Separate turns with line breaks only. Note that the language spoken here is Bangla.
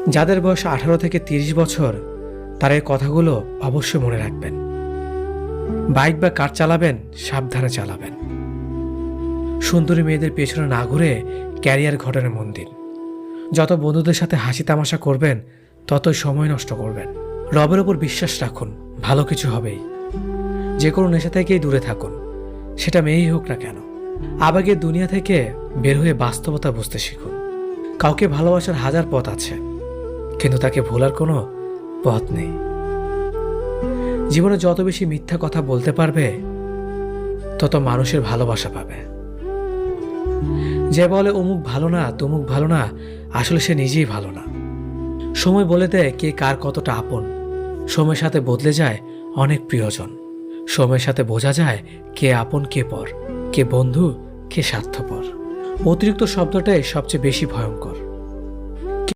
যাদের বয়স 18 থেকে 30 বছর তারা এই কথাগুলো অবশ্যই মনে রাখবেন। বাইক বা কার চালাবেন সাবধানে চালাবেন। সুন্দরী মেয়েদের পেছনে না ঘুরে ক্যারিয়ার ঘটনে মন দিন। যত বন্ধুদের সাথে হাসি তামাশা করবেন ততই সময় নষ্ট করবেন। রবের ওপর বিশ্বাস রাখুন, ভালো কিছু হবেই। যে কোনো নেশা থেকেই দূরে থাকুন, সেটা মেয়েই হোক না কেন। আবেগের দুনিয়া থেকে বের হয়ে বাস্তবতা বুঝতে শিখুন। কাউকে ভালোবাসার হাজার পথ আছে, কিন্তু তাকে ভোলার কোনো পথ নেই। জীবনে যত বেশি মিথ্যা কথা বলতে পারবে তত মানুষের ভালোবাসা পাবে। যে বলে অমুক ভালো না তমুক ভালো না, আসলে সে নিজেই ভালো না। সময় বলে দেয় কে কার কতটা আপন। সময়ের সাথে বদলে যায় অনেক প্রিয়জন। সময়ের সাথে বোঝা যায় কে আপন কে পর, কে বন্ধু কে স্বার্থপর। অতিরিক্ত শব্দটাই সবচেয়ে বেশি ভয়ঙ্কর।